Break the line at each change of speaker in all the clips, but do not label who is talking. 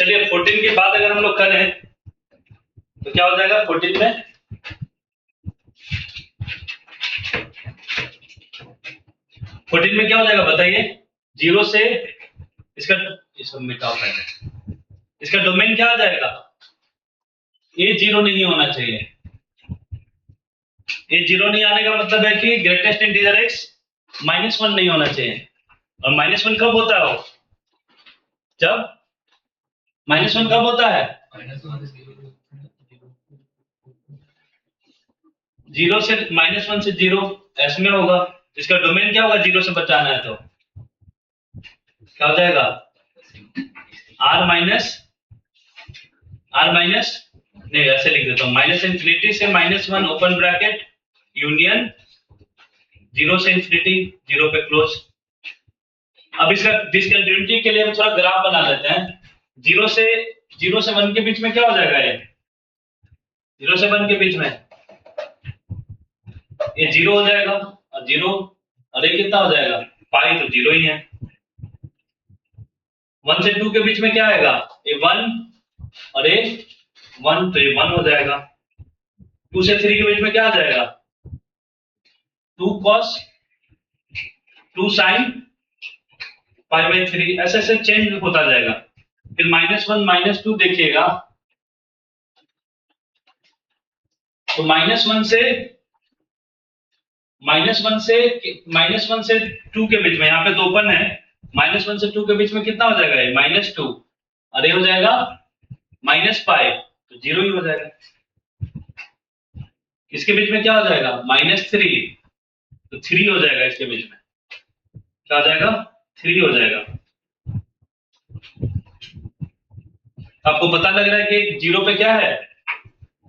चलिए 14 के बाद अगर हम लोग करें तो क्या हो जाएगा 14 में? 14 में क्या हो जाएगा बताइए? 0 से इसका मिटाओ पहले, इसका डोमेन क्या आ जाएगा? ये 0 नहीं होना चाहिए। ये 0 नहीं आने का मतलब है कि ग्रेटेस्ट इंटीजर x -1 नहीं होना चाहिए। और -1 कब होता है? जब -1 कब होता है? 0 से -1 से 0 s में होगा। इसका डोमेन क्या होगा? 0 से बचाना है तो क्या हो जाएगा? r माइनस नहीं, ऐसे लिख देता हूँ, -∞ से -1 ओपन ब्रैकेट यूनियन 0 से इंफिनिटी 0 पे क्लोज। अब इसका डिसकंटिन्यूटी के लिए हम थोड़ा ग्राफ बना लेते हैं। 0 से 1 के बीच में क्या हो जाएगा? ये 0 से 1 के बीच में ये 0 हो जाएगा और 0 और ये कितना हो जाएगा? पाई तो 0 ही है। 1 से 2 के बीच में क्या आएगा? ये 1 और ये 1 तो ये 1 हो जाएगा। 2 से 3 के बीच में क्या आ जाएगा? 2 cos 2 sin π/3 ऐसे ऐसे चेंज होता जाएगा। फिर -1 -2 देखिएगा तो -1 से 2 के बीच में, यहाँ पे तो ओपन है, -1 से 2 के बीच में कितना हो जाएगा? ये -2 और ये हो जाएगा -π तो 0 ही हो जाएगा। इसके बीच में क्या हो जाएगा? -3 तो 3 हो जाएगा। इसके बीच में क्या हो जाएगा? 3 हो जाएगा। आपको पता लग रहा है कि 0 पे क्या है?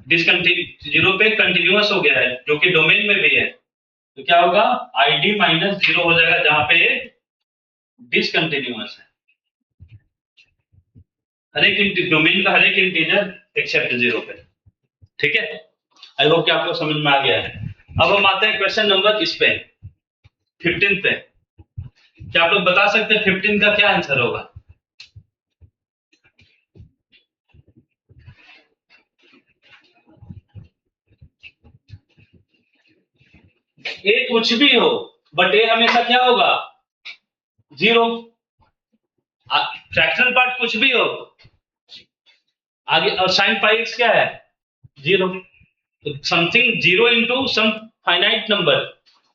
0 पे कंटिन्यूअस हो गया है, जो कि डोमेन में भी है। तो क्या होगा? id -0 हो जाएगा जहां पे डिसकंटिन्यूअस है। हर एक डोमेन का हर एक इंटीजर एक्सेप्ट 0 पे। ठीक है, आई होप कि आपको समझ में आ गया है। अब हम आते हैं क्वेश्चन नंबर इस पे 15 पे। क्या आप लोग बता सकते हैं 15 का क्या आंसर होगा? ए कुछ भी हो बट ए हमेशा क्या होगा? 0। फ्रैक्शनल पार्ट कुछ भी हो आगे, और sin πx क्या है? 0। तो something 0 into sum finite number,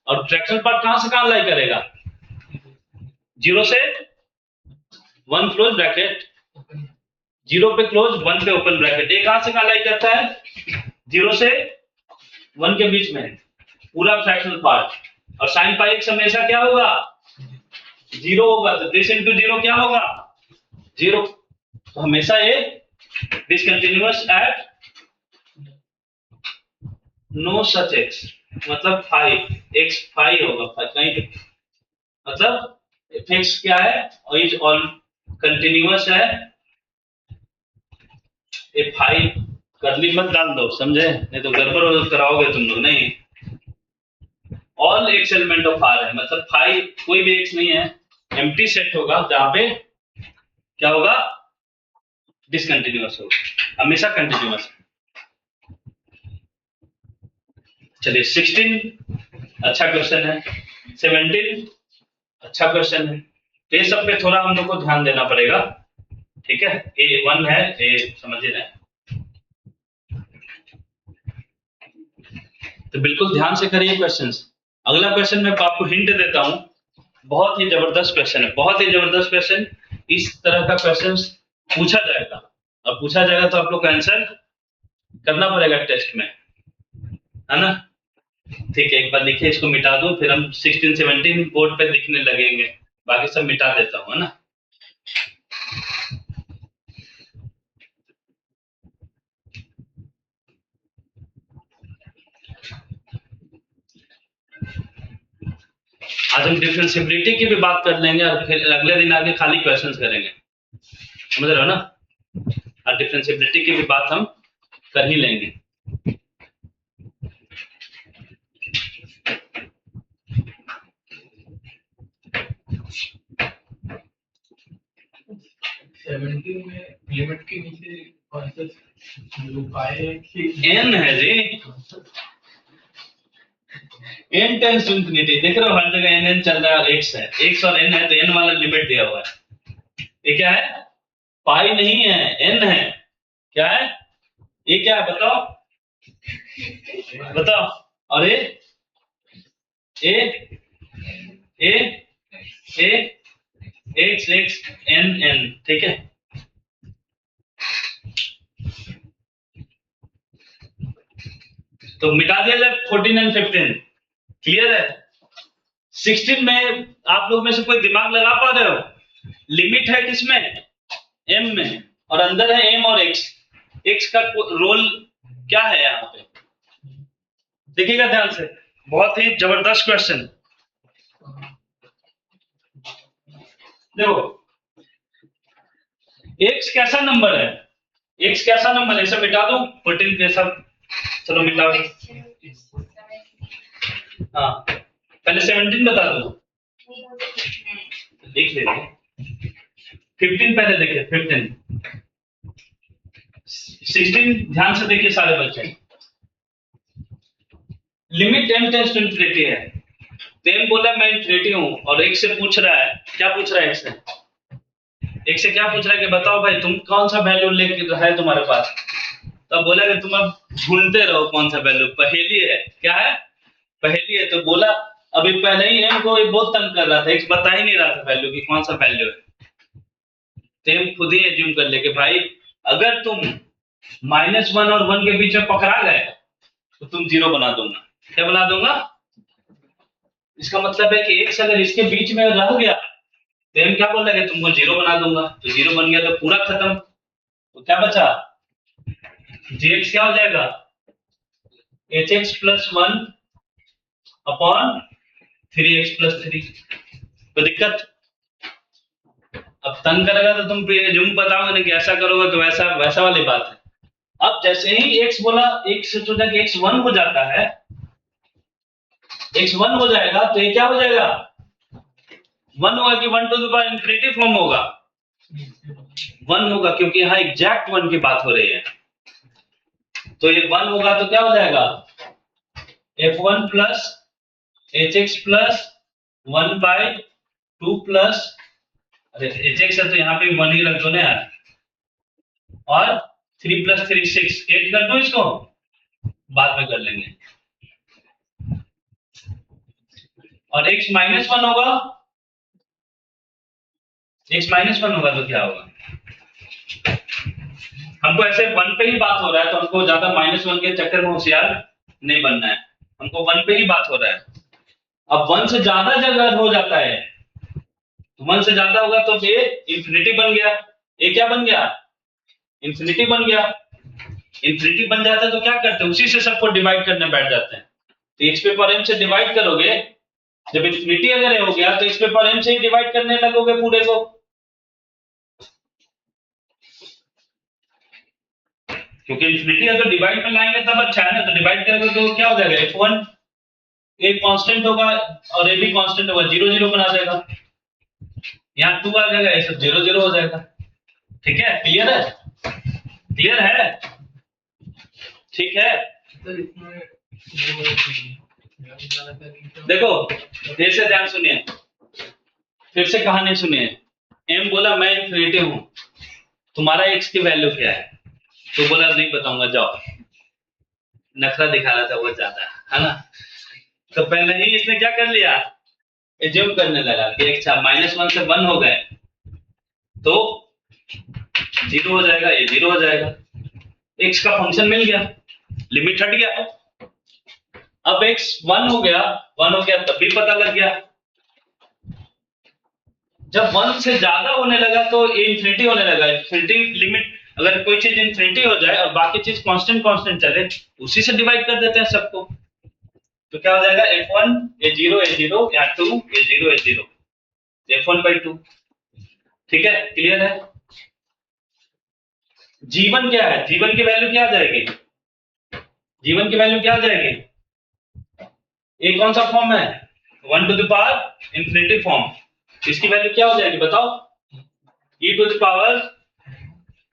और फ्रैक्शनल पार्ट कहां से कहां लाई करेगा? 0 से 1 क्लोज ब्रैकेट, 0 पे क्लोज 1 पे ओपन ब्रैकेट। ये कहां से कहां लाई करता है? 0 से 1 के बीच में पूरा फ्रैक्शनल पार्ट। और sin πx हमेशा क्या होगा? 0 होगा। तो दिस इंटू 0 क्या होगा? 0। तो हमेशा ये discontinuous at no such x, मतलब x 5 होगा कहीं पे, मतलब fx क्या है? और इज ऑल कंटिन्यूअस है। ये 5 करली मत डाल दो, समझे? नहीं तो गड़बड़ कराओगे तुम लोग। नहीं, all x element of r है, मतलब 5 कोई भी x नहीं है, एम्प्टी सेट होगा जहां पे क्या होगा? डिसकंटिन्यूअस होगा, हमेशा कंटिन्यूअस। चलिए 16 अच्छा क्वेश्चन है, 17 अच्छा क्वेश्चन है। तो ये सब पे थोड़ा हम लोग को ध्यान देना पड़ेगा। ठीक है, A1 है, ये समझ रहे हैं। तो बिल्कुल ध्यान से करिए क्वेश्चंस। अगला क्वेश्चन मैं आपको हिंट देता हूं, बहुत ही जबरदस्त क्वेश्चन है, बहुत ही जबरदस्त क्वेश्चन। इस तरह का क्वेश्चन पूछा जाएगा, और पूछा जाएगा तो आप लोग का आंसर करना पड़ेगा टेस्ट में, है ना? ठीक है, एक बार लिखिए, इसको मिटा दूं, फिर हम 16 17 बोर्ड पे लिखने लगेंगे। बाकी सब मिटा देता हूं, है ना? आज हम डिफरेंशिएबिलिटी की भी बात कर लेंगे, और फिर अगले दिन आगे खाली क्वेश्चंस करेंगे, समझ रहे हो ना? और डिफरेंशिएबिलिटी की भी बात हम कर ही लेंगे।
17 में लिमिट के नीचे कौन सा उपाय है कि
n है जी, n टेंस टू इंफिनिटी। देख रहे हो हर जगह n n चल रहा है और x है, x और n है तो n वाला लिमिट दिया हुआ है। ये क्या है? पाई नहीं है, n है। क्या है ये? क्या है बताओ बताओ। और ए ए ए ए एक्स एक्स एन एन, ठीक है। तो मिटा दिया जाए 14 एंड 15, क्लियर है। 16 में आप लोग में से कोई दिमाग लगा पा रहे हो? लिमिट है किसमें? m में, और अंदर है m और x। x का रोल क्या है यहाँ पे? देखिएगा ध्यान से, बहुत ही जबरदस्त क्वेश्चन। देखो x कैसा नंबर है? x कैसा नंबर है? इसे मिटा दूं 14 के सब, चलो मिटाओ। हाँ पहले 17 बता दो, लिख लेते। 15 पहले देखिए, 15 16 ध्यान से देखिए सारे बच्चे। Limit m tends to infinity है, तो m बोला मैं इंफिनिटी हूं, और x से पूछ रहा है, क्या पूछ रहा है x से? x से क्या पूछ रहा है कि बताओ भाई तुम कौन सा वैल्यू लेके है तुम्हारे पास? तो बोला कि तुम अब ढूंढते रहो कौन सा वैल्यू, पहेली है। क्या है? पहेली है। तो बोला अभी पहले ही m को बहुत तंग कर रहा था, x बता ही नहीं रहा था वैल्यू की कौन सा वैल्यू है। तो m खुद ही एज्यूम कर ले कि भाई अगर तुम -1 और 1 के बीच में पकड़ा गए तो तुम 0 बना दूंगा। क्या बना दूंगा? इसका मतलब है कि x अगर इसके बीच में रह गया तो m क्या बोल रहा है? तुमको 0 बना दूंगा। तो 0 बन गया तो पूरा खत्म। तो क्या बचा? gx क्या हो जाएगा? hx + 1 upon 3x + 3। तो दिक्कत? अब तंग करेगा तो तुम एज्यूम बताओगे ना कि ऐसा करोगे तो वैसा वैसा वाली बात है। अब जैसे ही x बोला, x सोचा कि x 1 हो जाता है, x 1 हो जाएगा तो ये क्या हो जाएगा? 1 होगा कि 1 to the power infinity form होगा? 1 होगा, क्योंकि यहाँ एग्जैक्ट 1 की बात हो रही है। तो ये 1 होगा तो क्या हो जाएगा? f1 + hx + 1/2 प्लस, अरे hx है तो यहाँ पे 1 ही रख दो ना यार, और 3 + 3 6, 8 कर दो इसको, बाद में कर लेंगे। और x -1 होगा, x -1 होगा तो क्या होगा? हमको ऐसे 1 पे ही बात हो रहा है तो हमको ज्यादा -1 के चक्कर में होशियार नहीं बनना है, हमको 1 पे ही बात हो रहा है। अब 1 से ज्यादा जगह हो जाता है, तो 1 से ज्यादा होगा तो ये इंफिनिटी बन गया। ये क्या बन गया? इंफिनिटी बन गया। इंफिनिटी बन जाता है तो क्या करते हैं? उसी से सबको डिवाइड करने बैठ जाते हैं। तो x पे पर m से डिवाइड करोगे, जब इंफिनिटी अगर हो गया तो x पे पर m से ही डिवाइड करने लगोगे पूरे को। क्योंकि इंफिनिटी अगर डिवाइड में लाएंगे तब अच्छा है ना, तो डिवाइड करोगे तो क्या हो जाएगा? f1 एक कांस्टेंट होगा और a भी कांस्टेंट होगा, 0 0 बना देगा। यहाँ 2 आ जाएगा, ये सब 0 0 हो जाएगा। ठीक है, क्लियर है? क्लियर है? ठीक है। देखो फिर से ध्यान सुनिए, फिर से कहानी सुनिए। m बोला मैं इंफिनिटी हूं, तुम्हारा x की वैल्यू क्या है? तो बोला नहीं बताऊंगा, जाओ। नखरा दिखा रहा था वो ज्यादा, है ना। तो पहले ही इसने क्या कर लिया? एज्यूम करने लगा कि अच्छा -1 से 1 हो गए तो 0 हो जाएगा, ये 0 हो जाएगा। x का फंक्शन मिल गया, लिमिट हट गया। अब x 1 हो गया, 1 हो गया तब भी पता लग गया। जब 1 से ज्यादा होने लगा तो ये इंफिनिटी होने लगा। इंफिनिटी लिमिट, अगर कोई चीज इंफिनिटी हो जाए और बाकी चीज कांस्टेंट कांस्टेंट चले, उसी से डिवाइड कर देते हैं सबको। तो क्या हो जाएगा? f1 a 0 a 0 या 2 a 0 a 0, f1/2। ठीक है, क्लियर है? जीवन क्या है? जीवन की वैल्यू क्या आ जाएगी? जीवन की वैल्यू क्या आ जाएगी? ये कौन सा फॉर्म है? 1 to the power infinity form. इसकी वैल्यू क्या हो जाएगी बताओ? e to the power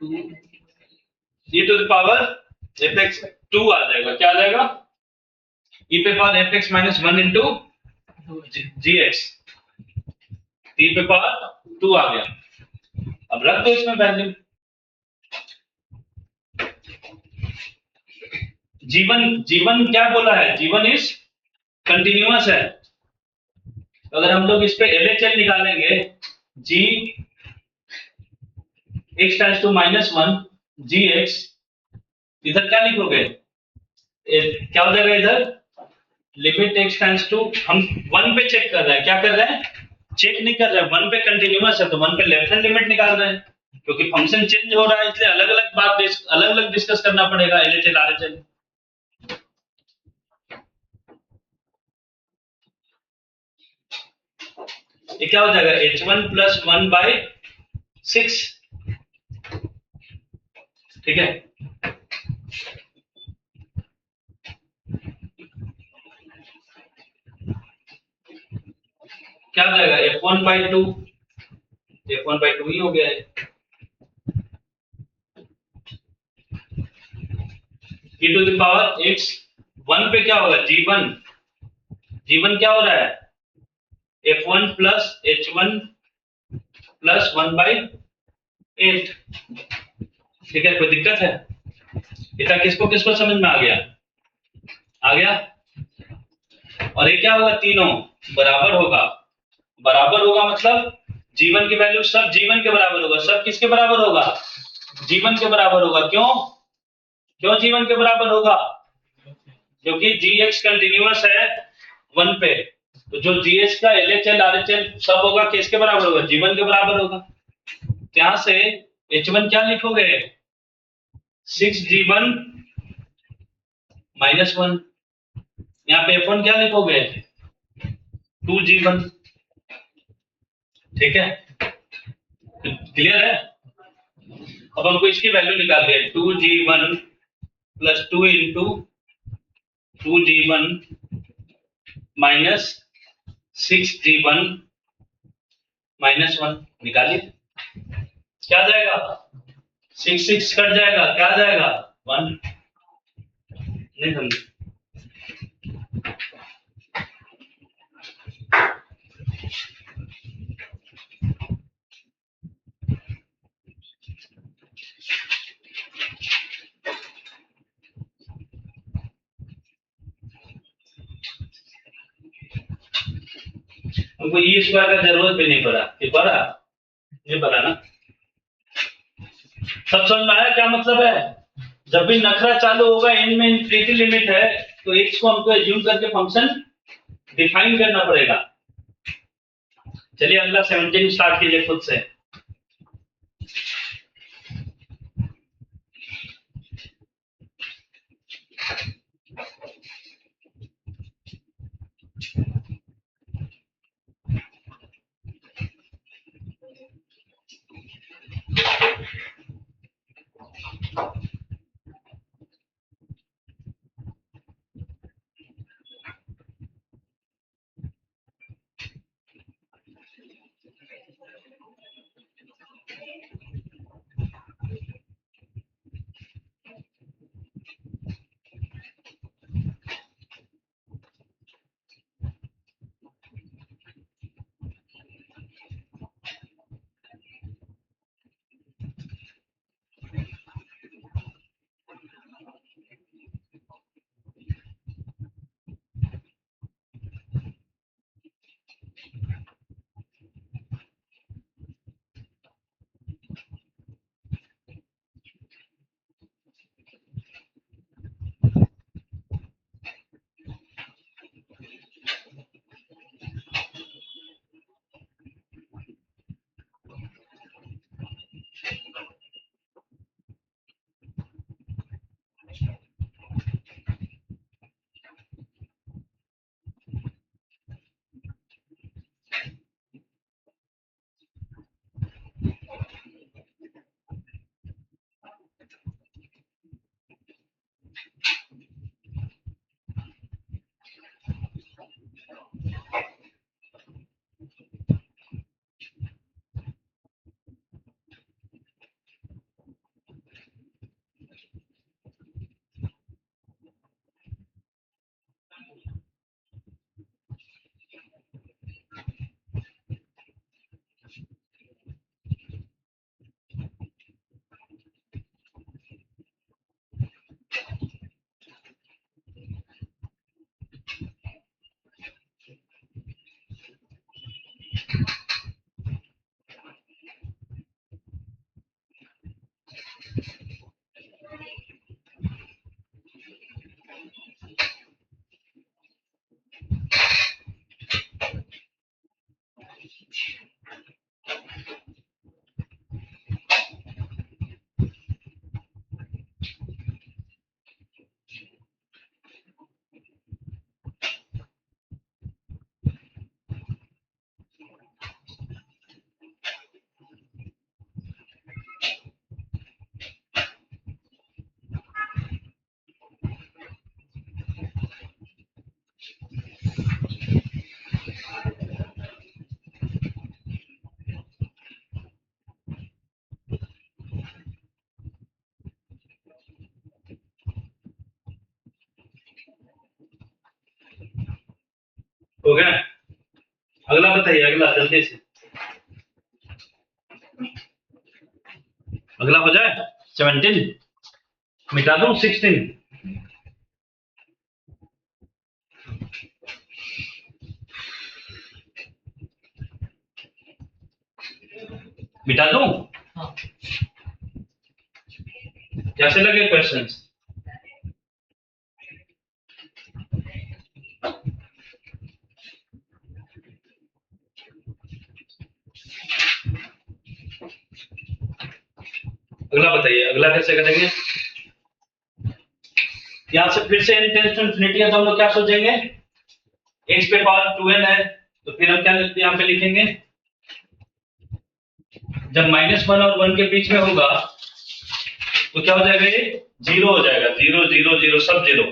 e to the power fx 2 आ जाएगा, क्या आ जाएगा, e पे power fx minus 1 into gx, e पे पावर 2 आ गया। अब रख दो इसमें वैल्यू। जीवन जीवन क्या बोला है, जीवन इज कंटिन्यूअस है। अगर हम लोग इस पे LHL निकालेंगे, g x tends to minus 1 g x, इधर क्या लिखोगे, क्या हो जाएगा इधर, लिमिट एक्स टेंस टू, हम 1 पे चेक कर रहे हैं, क्या कर रहे हैं, चेक नहीं कर रहे हैं, 1 पे कंटिन्यूअस है तो 1 पे लेफ्ट हैंड लिमिट निकाल रहे हैं, क्योंकि फंक्शन चेंज हो रहा है इसलिए अलग अलग बात अलग अलग डिस्कस करना पड़ेगा, LHL RHL। ये क्या हो जाएगा, h1 प्लस 1/6, ठीक है। क्या हो जाएगा, f1/2, f1/2 ही हो गया है। e to the power x 1 पे क्या होगा, g1, g1 क्या हो रहा है, f1 प्लस h1 प्लस 1/8, ठीक है, कोई दिक्कत है, इतना किसको किसको समझ में आ गया, आ गया। और ये क्या होगा, तीनों बराबर होगा, बराबर होगा मतलब जीवन की वैल्यू सब जीवन के बराबर होगा, सब किसके बराबर होगा, जीवन के बराबर होगा। क्यों, क्यों जीवन के बराबर होगा, क्योंकि जी एक्स कंटिन्यूअस है 1 पे, तो जो जी एच का LHL RHL सब होगा किसके बराबर होगा, जीवन के बराबर होगा। यहां से H1 क्या लिखोगे, 6G1 माइनस 1, यहाँ पे F1 क्या लिखोगे, 2G1, ठीक है, क्लियर है। अब हमको इसकी वैल्यू निकालनी है, 2G1 plus 2 into 2G1 minus 6G1 minus 1, निकालिए, क्या आ जाएगा, 6 कट जाएगा, क्या आ जाएगा, 1, नहीं समझे, हमको ई स्क्वायर का जरूरत भी नहीं पड़ा, ये पड़ा, नहीं पड़ा ना, सब समझ में आया क्या मतलब है। जब भी नखरा चालू होगा, एन में इंफिनिटी लिमिट है, तो एक्स को हमको एज्यूम करके फंक्शन डिफाइन करना पड़ेगा। चलिए अगला 17 स्टार्ट कीजिए खुद से। हो गया? अगला बताइए, अगला जल्दी से, अगला हो जाए। 17 मिटा दूं, 16 मिटा दूं?
हाँ।
कैसे लगे क्वेश्चंस? अगला बताइए, अगला कैसे करेंगे? यहां से फिर से n टेंस टू इन्फिनिटी है तो हम लोग क्या सोचेंगे? x पे पावर 2n है, तो फिर हम क्या यहाँ पे लिखेंगे? जब -1 और 1 के बीच में होगा तो क्या हो जाएगा? ये 0 हो जाएगा, 0 0 0 सब 0।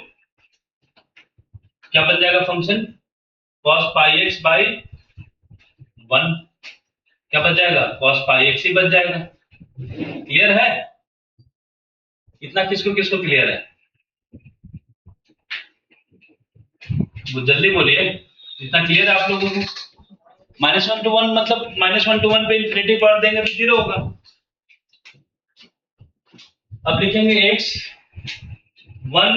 क्या बन जाएगा function? cos pi x by 1। क्या बच जाएगा? cos पाई x ही बच जाएगा। क्लियर है? इतना किसको किसको क्लियर है? वो जल्दी बोलिए, इतना क्लियर है आप लोगों को? -1 to 1 मतलब -1 to 1 पे इन्फिनिटी पावर देंगे तो 0 होगा। अब लिखेंगे x 1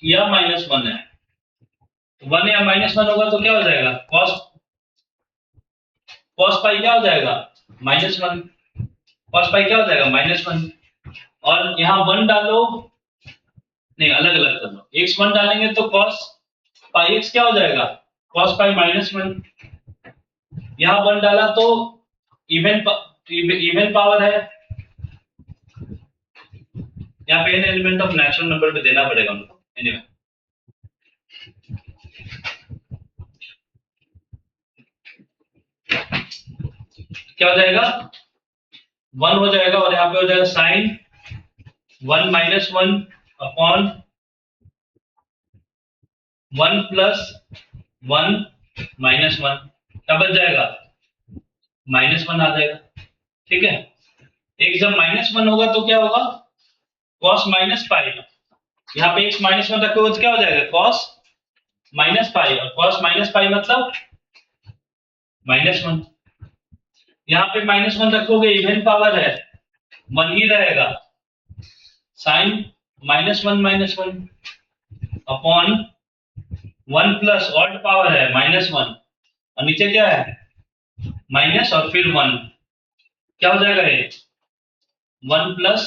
या -1 है, 1 या -1 होगा तो क्या हो जाएगा? cos पाई क्या हो जाएगा? -1। cos पाई क्या हो जाएगा? -1। और यहाँ 1 डालो, नहीं अलग अलग कर लो। x 1 डालेंगे तो cos पाई x क्या हो जाएगा? cos पाई -1। यहाँ 1 डाला तो इवन पावर है, यहाँ पे n element of natural number पे देना पड़ेगा हमको। एनीवे क्या हो जाएगा? 1 हो जाएगा और यहाँ पे हो जाएगा साइन 1 -1 अपॉन 1 प्लस 1 -1। क्या बच जाएगा? -1 आ जाएगा। ठीक है, एक जब -1 होगा तो क्या होगा? cos minus pi. यहाँ पे x -1 रखोगे तो क्या हो जाएगा? cos माइनस पाई, और cos माइनस पाई मतलब -1। यहाँ पे -1 रखोगे, इवन पावर है, 1 ही रहेगा। Sine -1 upon 1 plus odd power है -1, और नीचे क्या है? माइनस और फिर 1। क्या हो जाएगा? ये 1 प्लस,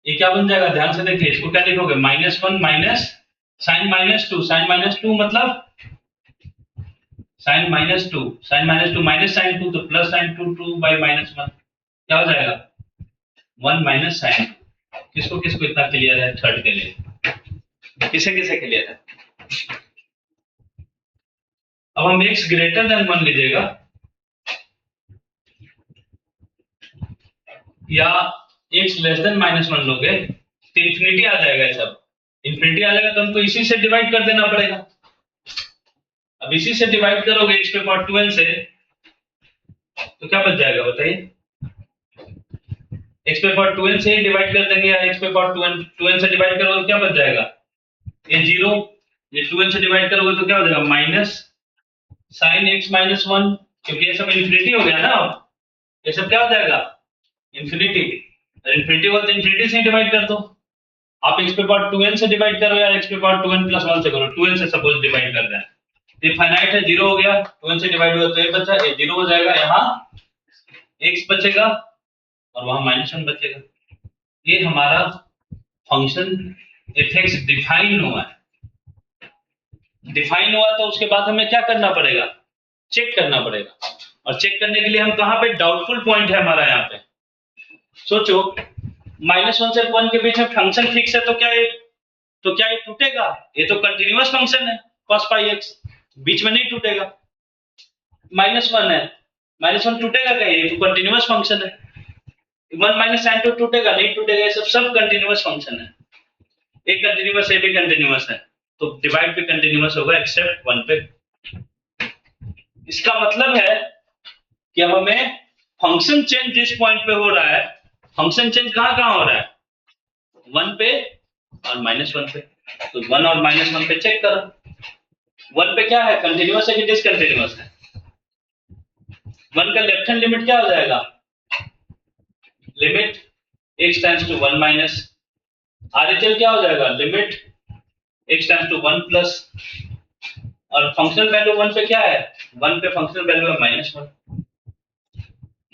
ये क्या बन जाएगा? ध्यान से देखिए, इसको क्या लिखोगे? -1 माइनस साइन -2। साइन -2 मतलब साइन -2, साइन -2 माइनस साइन 2 तो प्लस साइन 2 2 बाई -1। क्या हो जाएगा? 1 माइनस साइन। किसको किसको इतना क्लियर है? थर्ड के लिए किसे किसे क्लियर है? अब हम x ग्रेटर देन 1 लीजिएगा या x लेस देन -1 लोगे तो इन्फिनिटी आ जाएगा। सब इन्फिनिटी आ जाएगा तो हमको इसी से डिवाइड कर देना पड़ेगा। अब इसी से डिवाइड करोगे x पे पावर 2n से तो क्या बच जाएगा बताइए? x पे पावर 2n से डिवाइड कर देंगे या x पे पावर 2n से डिवाइड करोगे तो क्या बच जाएगा? ये 0, ये 2n से डिवाइड करोगे तो क्या हो जाएगा? माइनस साइन x -1, क्योंकि ये सब इन्फिनिटी हो गया ना। अब ये सब क्या हो जाएगा? इन्फिनिटी। इन्फिनिटी हो तो इन्फिनिटी से डिवाइड कर दो। आप x पे पावर 2n से डिवाइड करो या x पे पावर 2n प्लस 1 से करो। 2n से सपोज डिवाइड कर दें, ये फाइनाइट है, 0 हो गया। 2n से डिवाइड हुआ तो ये बचा, ये 0 हो जाएगा, यहाँ x बचेगा और वहां -1 बचेगा। ये हमारा फंक्शन f(x) डिफाइन हुआ है। डिफाइन हुआ तो उसके बाद हमें क्या करना पड़ेगा? चेक करना पड़ेगा। और चेक करने के लिए हम कहां पे? डाउटफुल पॉइंट है हमारा यहाँ पे। सोचो, -1 से 1 के बीच में फंक्शन फिक्स है तो क्या ये टूटेगा? ये तो कंटिन्यूअस फंक्शन है cos पाई x, बीच में नहीं टूटेगा। -1 है, -1 टूटेगा क्या? ये तो कंटिन्यूअस फंक्शन है। 1 माइनस साइन 2 टूटेगा? नहीं टूटेगा। ये सब कंटिन्यूअस फंक्शन है। एक कंटिन्यूअस है, भी कंटिन्यूअस है, तो डिवाइड भी कंटिन्यूअस होगा एक्सेप्ट 1 पे। इसका मतलब है कि अब हमें फंक्शन चेंज जिस पॉइंट पे हो रहा है, फंक्शन चेंज कहां कहां हो रहा है? 1 पे और -1 पे। तो 1 और -1 पे चेक करो। वन पे क्या है, कंटिन्यूअस है कि डिसकंटिन्यूअस है? वन का लेफ्ट हैंड लिमिट क्या हो जाएगा, limit x tends to 1 minus, RHL क्या हो जाएगा, limit x tends to 1 plus, और फंक्शनल वैल्यू वन पे क्या है, वन पे फंक्शनल वैल्यू है -1,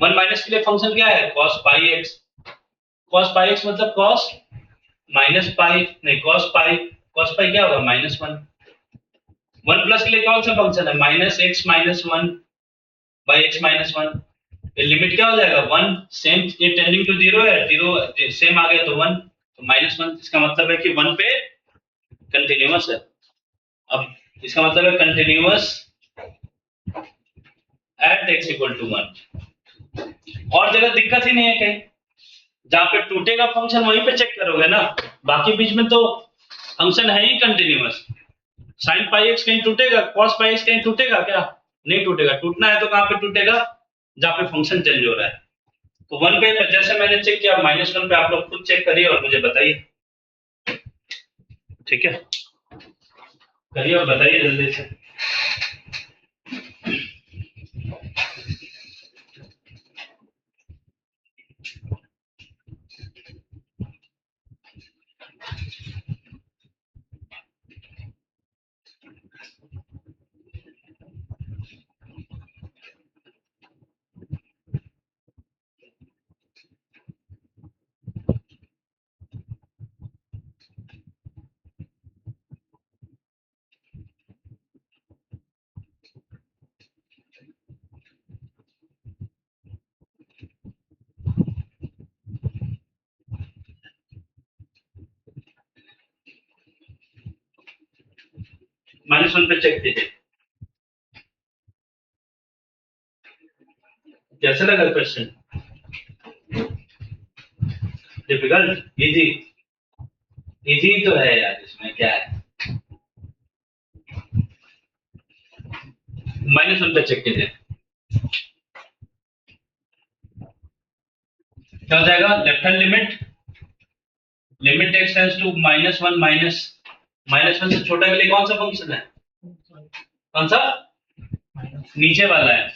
1 माइनस के लिए फंक्शन क्या है, cos पाई x, cos पाई x मतलब cos माइनस पाई, नहीं cos पाई क्या होगा, -1, 1 प्लस के लिए कौन सा फंक्शन है, -x-1 बाई x-1, ये लिमिट क्या हो जाएगा, 1, सेम, ये टेंडिंग टू 0 है, 0 सेम आ गया तो 1, तो -1, इसका मतलब है कि 1 पे कंटिन्यूअस है। अब इसका मतलब है continuous at x equal to 1, और जगह दिक्कत ही नहीं है कहीं, जहां पे टूटेगा फंक्शन वहीं पे चेक करोगे ना, बाकी बीच में तो फंक्शन है ही कंटिन्यूअस। sin पाई x कहीं टूटेगा, cos पाई x कहीं टूटेगा क्या, नहीं टूटेगा, टूटना है तो कहां पे टूटेगा, जहां पे फंक्शन चेंज हो रहा है। तो 1 पे जैसे मैंने चेक किया, -1 पे आप लोग खुद चेक करिए और मुझे बताइए, ठीक है, करिए और बताइए जल्दी से। -1 पे चेक कीजिए, कैसे लगा क्वेश्चन, डिफिकल्ट, इजी, इजी तो है यार, इसमें क्या है, -1 पे चेक कीजिए, क्या हो जाएगा, left hand limit, limit x tends to -1 minus, -1 से छोटा के लिए कौन सा फंक्शन है, कौन सा, नीचे वाला है,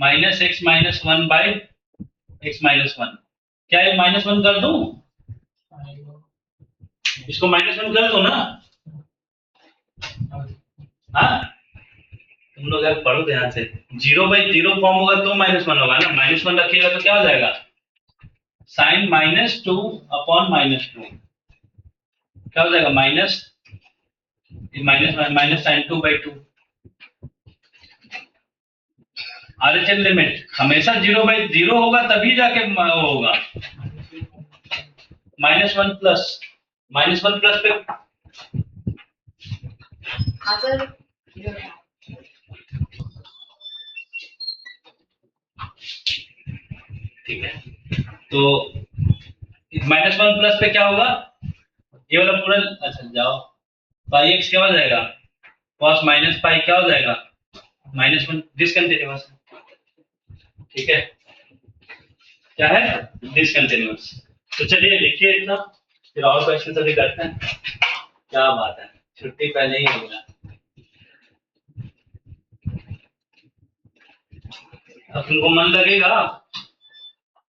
-x-1 बाई x-1, क्या ये -1 कर दूं, इसको -1 कर दो ना, हाँ, तुम लोग यार पढ़ो ध्यान से, 0/0 फॉर्म होगा तो -1 होगा ना, -1 रखिएगा तो क्या हो जाएगा, sin -2 अपॉन -2, क्या हो जाएगा, minus minus sin 2/2, RHL limit हमेशा 0/0 होगा तभी जाके वो होगा, -1 प्लस, -1 प्लस पे
अगर
ठीक है, तो -1 प्लस पे क्या होगा, ये वाला पूरा, अच्छा जाओ, पाई एक्स क्या हो जाएगा, cos माइनस पाई क्या हो जाएगा, -1, डिसकंटिन्यूअस, ठीक है, क्या है, डिसकंटिन्यूअस। तो चलिए लिखिए इतना, फिर और क्वेश्चन अभी करते हैं, क्या बात है, छुट्टी पहले ही हो गया, अब तुमको मन लगेगा,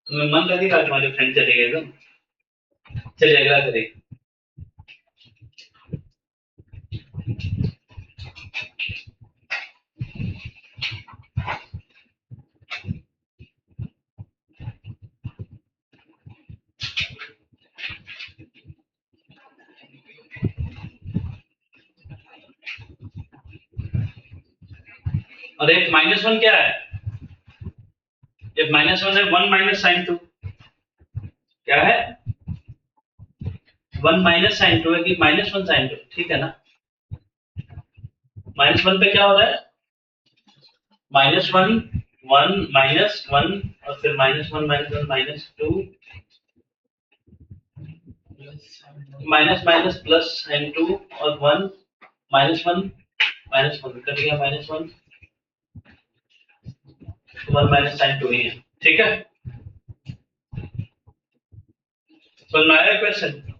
तुम्हें मन लगेगा, तुम्हारे फ्रेंड चले गए तो चलिए अगला करिए, और एक -1 क्या है, एक -1 है 1 माइनस sin 2, क्या है, 1 माइनस sin 2 है कि -1 sin 2, ठीक है ना, -1 पे क्या हो रहा है, -1 1 -1 और फिर -1 -1 -2, माइनस प्लस sin 2 और 1 -1 -1 कट गया, -1 1 माइनस sin 2 ही है, ठीक है, समझ में आया क्वेश्चन।